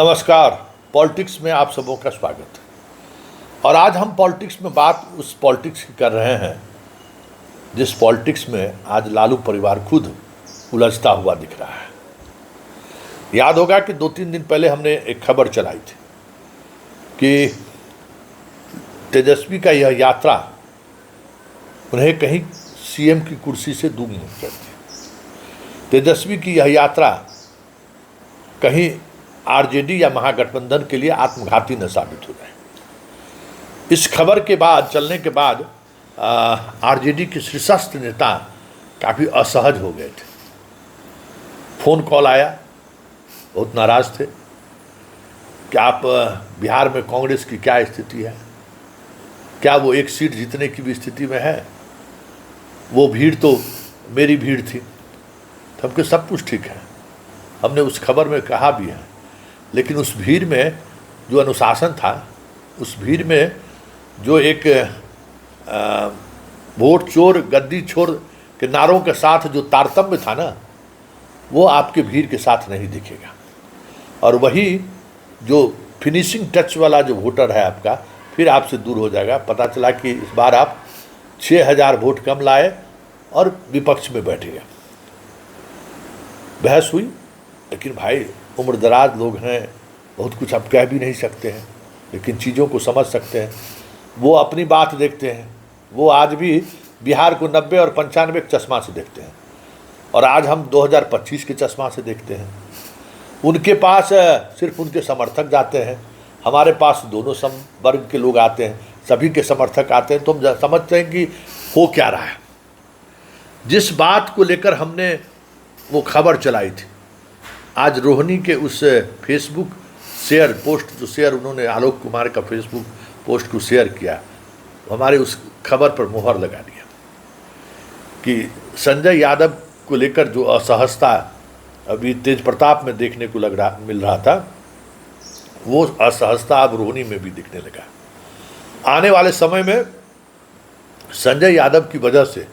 नमस्कार। पॉलिटिक्स में आप सबों का स्वागत है। और आज हम पॉलिटिक्स में बात उस पॉलिटिक्स की कर रहे हैं जिस पॉलिटिक्स में आज लालू परिवार खुद उलझता हुआ दिख रहा है। याद होगा कि 2-3 दिन पहले हमने एक खबर चलाई थी कि तेजस्वी का यह यात्रा उन्हें कहीं सीएम की कुर्सी से दूर नहीं करती। तेजस्वी की यह यात्रा कहीं आरजेडी या महागठबंधन के लिए आत्मघाती न साबित हो जाए। इस खबर के बाद चलने के बाद आरजेडी के शीर्षस्थ नेता काफ़ी असहज हो गए थे। फ़ोन कॉल आया, बहुत नाराज़ थे कि आप बिहार में कांग्रेस की क्या स्थिति है, क्या वो एक सीट जीतने की भी स्थिति में है। वो भीड़ तो मेरी भीड़ थी। तो हमके सब कुछ ठीक है, हमने उस खबर में कहा भी है, लेकिन उस भीड़ में जो अनुशासन था, उस भीड़ में जो एक वोट चोर गद्दी छोर के नारों के साथ जो तारतम्य था ना, वो आपके भीड़ के साथ नहीं दिखेगा। और वही जो फिनिशिंग टच वाला जो वोटर है आपका, फिर आपसे दूर हो जाएगा। पता चला कि इस बार आप 6000 वोट कम लाए और विपक्ष में बैठ गए। बहस हुई, लेकिन भाई उम्रदराज लोग हैं, बहुत कुछ आप कह भी नहीं सकते हैं, लेकिन चीज़ों को समझ सकते हैं। वो अपनी बात देखते हैं। वो आज भी बिहार को 90 और 95 के चश्मा से देखते हैं, और आज हम 2025 के चश्मा से देखते हैं। उनके पास सिर्फ उनके समर्थक जाते हैं, हमारे पास दोनों वर्ग के लोग आते हैं, सभी के समर्थक आते हैं। तो हम समझते हैं कि हो क्या रहा है। जिस बात को लेकर हमने वो खबर चलाई थी, आज रोहिणी के उस फेसबुक शेयर पोस्ट जो शेयर उन्होंने आलोक कुमार का फेसबुक पोस्ट को शेयर किया, हमारे उस खबर पर मुहर लगा दिया कि संजय यादव को लेकर जो असहजता अभी तेज प्रताप में देखने को मिल रहा था, वो असहजता अब रोहिणी में भी दिखने लगा। आने वाले समय में संजय यादव की वजह से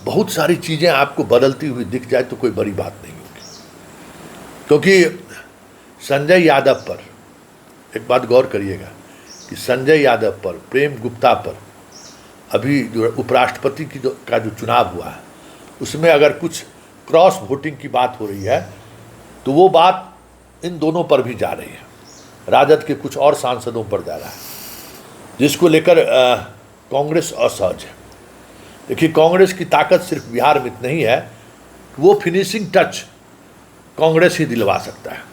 बहुत सारी चीज़ें आपको बदलती हुई दिख जाए तो कोई बड़ी बात नहीं होगी। क्योंकि संजय यादव पर एक बात गौर करिएगा कि संजय यादव पर, प्रेम गुप्ता पर अभी जो उपराष्ट्रपति का जो चुनाव हुआ है, उसमें अगर कुछ क्रॉस वोटिंग की बात हो रही है तो वो बात इन दोनों पर भी जा रही है। राजद के कुछ और सांसदों पर जा रहा है, जिसको लेकर कांग्रेस असहज है। देखिए, कांग्रेस की ताकत सिर्फ बिहार में नहीं है, वो फिनिशिंग टच कांग्रेस ही दिलवा सकता है,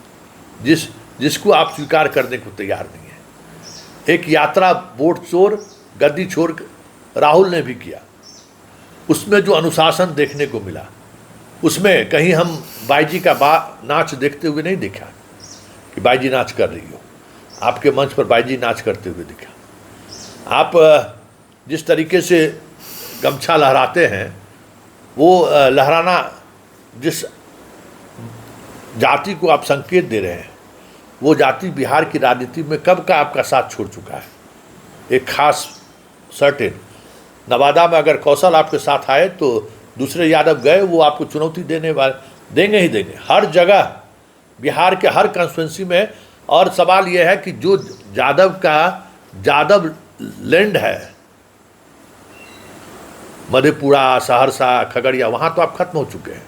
जिसको आप स्वीकार करने को तैयार नहीं है। एक यात्रा वोट चोर गद्दी छोर राहुल ने भी किया, उसमें जो अनुशासन देखने को मिला, उसमें कहीं हम बाईजी का नाच देखते हुए नहीं देखा कि बाईजी नाच कर रही हो। आपके मंच पर बाईजी नाच करते हुए दिखा। आप जिस तरीके से गमछा लहराते हैं, वो लहराना जिस जाति को आप संकेत दे रहे हैं, वो जाति बिहार की राजनीति में कब का आपका साथ छोड़ चुका है। एक खास सर्टेन नवादा में अगर कौशल आपके साथ आए तो दूसरे यादव गए, वो आपको चुनौती देंगे ही देंगे, हर जगह बिहार के हर कॉन्स्टिट्यूंसी में। और सवाल ये है कि जो यादव लैंड है, मधेपुरा, सहरसा, खगड़िया, वहाँ तो आप खत्म हो चुके हैं।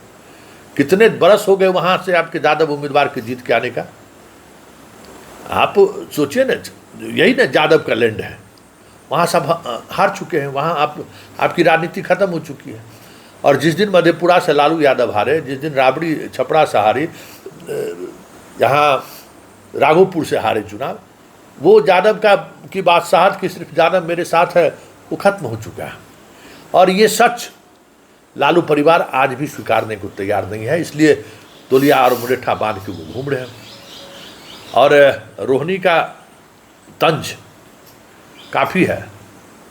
कितने बरस हो गए वहाँ से आपके यादव उम्मीदवार के जीत के आने का। आप सोचिए ना, यही ना यादव का लैंड है, वहाँ सब हार चुके हैं, वहाँ आपकी राजनीति खत्म हो चुकी है। और जिस दिन मधेपुरा से लालू यादव हारे, जिस दिन राबड़ी छपरा से हारी, यहाँ राघोपुर से हारे चुनाव, वो यादव की बादशाहत की सिर्फ यादव मेरे साथ है, वो खत्म हो चुका है। और ये सच लालू परिवार आज भी स्वीकारने को तैयार नहीं है, इसलिए तोलिया और मुरेठा बांध के वो घूम रहे हैं। और रोहिणी का तंज काफ़ी है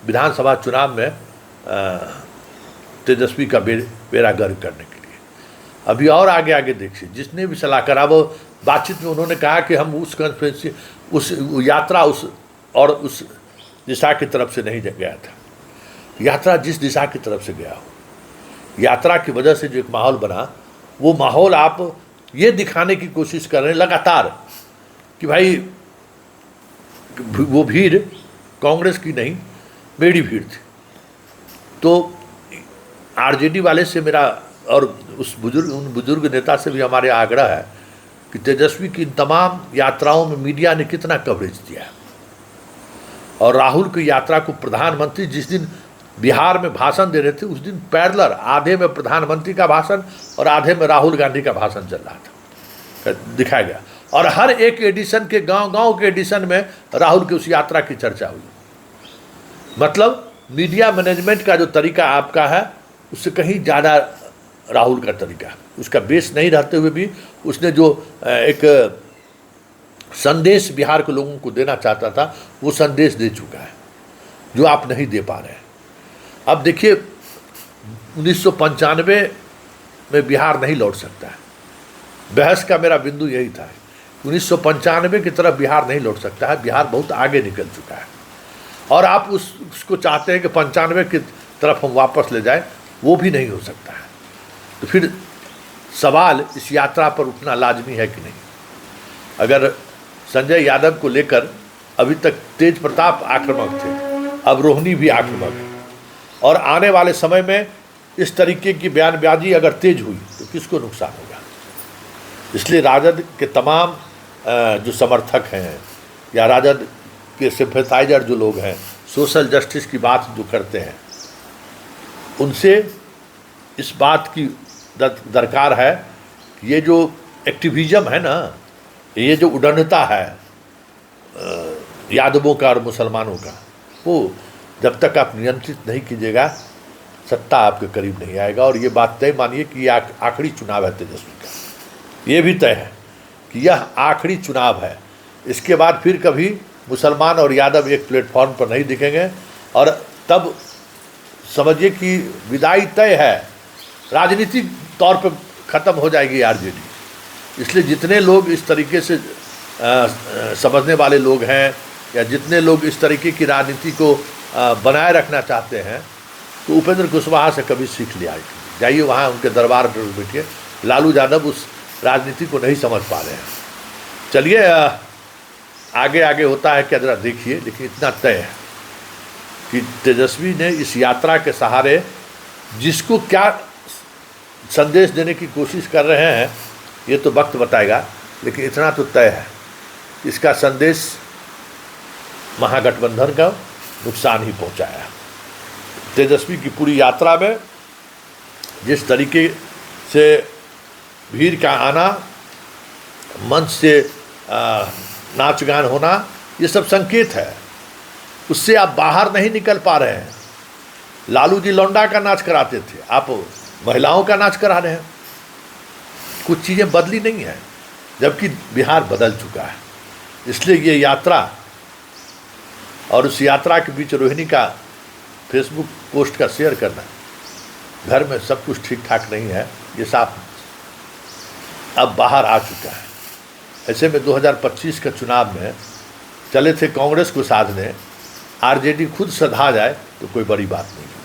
विधानसभा चुनाव में तेजस्वी का बेड़ा गर्क करने के लिए। अभी और आगे देखिए, जिसने भी सलाह करा, वो बातचीत में उन्होंने कहा कि हम उस कॉन्फ्रेंस, उस यात्रा उस दिशा की तरफ से नहीं गया था। यात्रा जिस दिशा की तरफ से गया हो, यात्रा की वजह से जो एक माहौल बना, वो माहौल आप ये दिखाने की कोशिश कर रहे हैं लगातार कि भाई वो भीड़ कांग्रेस की नहीं, मेरी भीड़ थी। तो आरजेडी वाले से मेरा और उन बुजुर्ग नेता से भी हमारे आग्रह है कि तेजस्वी की इन तमाम यात्राओं में मीडिया ने कितना कवरेज दिया है। और राहुल की यात्रा को प्रधानमंत्री जिस दिन बिहार में भाषण दे रहे थे, उस दिन पैरेलल आधे में प्रधानमंत्री का भाषण और आधे में राहुल गांधी का भाषण चल रहा था, दिखाया गया। और हर एक एडिशन के गांव के एडिशन में राहुल की उस यात्रा की चर्चा हुई। मतलब मीडिया मैनेजमेंट का जो तरीका आपका है, उससे कहीं ज़्यादा राहुल का तरीका, उसका बेस नहीं रहते हुए भी उसने जो एक संदेश बिहार के लोगों को देना चाहता था, वो संदेश दे चुका है, जो आप नहीं दे पा रहे हैं। अब देखिए, 1995 में बिहार नहीं लौट सकता है। बहस का मेरा बिंदु यही था, 1995 की तरफ बिहार नहीं लौट सकता है। बिहार बहुत आगे निकल चुका है और आप उसको चाहते हैं कि 95 की तरफ हम वापस ले जाएं, वो भी नहीं हो सकता है। तो फिर सवाल इस यात्रा पर उठना लाजमी है कि नहीं। अगर संजय यादव को लेकर अभी तक तेज प्रताप आक्रामक थे, अब रोहिणी भी आक्रामक है, और आने वाले समय में इस तरीके की बयानबाजी अगर तेज हुई तो किसको नुकसान होगा। इसलिए राजद के तमाम जो समर्थक हैं या राजद के सिंपैथाइजर जो लोग हैं, सोशल जस्टिस की बात जो करते हैं, उनसे इस बात की दरकार है कि ये जो एक्टिविज़म है ना, ये जो उड़नता है यादवों का और मुसलमानों का, वो जब तक आप नियंत्रित नहीं कीजिएगा, सत्ता आपके करीब नहीं आएगा। और ये बात तय मानिए कि ये आखिरी चुनाव है तेजस्वी का। ये भी तय है कि यह आखिरी चुनाव है। इसके बाद फिर कभी मुसलमान और यादव एक प्लेटफॉर्म पर नहीं दिखेंगे, और तब समझिए कि विदाई तय है, राजनीतिक तौर पर ख़त्म हो जाएगी आरजेडी। इसलिए जितने लोग इस तरीके से समझने वाले लोग हैं, या जितने लोग इस तरीके की राजनीति को बनाए रखना चाहते हैं, तो उपेंद्र कुशवाहा से कभी सीख लिया जाइए, वहाँ उनके दरबार पर बैठिए। लालू यादव उस राजनीति को नहीं समझ पा रहे हैं। चलिए आगे आगे होता है क्या, ज़रा देखिए। लेकिन इतना तय है कि तेजस्वी ने इस यात्रा के सहारे जिसको क्या संदेश देने की कोशिश कर रहे हैं, ये तो वक्त बताएगा। लेकिन इतना तो तय है, इसका संदेश महागठबंधन का नुकसान ही पहुंचाया। तेजस्वी की पूरी यात्रा में जिस तरीके से भीड़ का आना, मंच से नाच गान होना, ये सब संकेत है। उससे आप बाहर नहीं निकल पा रहे हैं। लालू जी लौंडा का नाच कराते थे, आप महिलाओं का नाच करा रहे हैं। कुछ चीज़ें बदली नहीं हैं, जबकि बिहार बदल चुका है। इसलिए ये यात्रा और उस यात्रा के बीच रोहिणी का फेसबुक पोस्ट का शेयर करना, घर में सब कुछ ठीक ठाक नहीं है, ये साफ अब बाहर आ चुका है। ऐसे में 2025 के चुनाव में चले थे कांग्रेस को साधने, आरजेडी खुद सधा जाए तो कोई बड़ी बात नहीं है।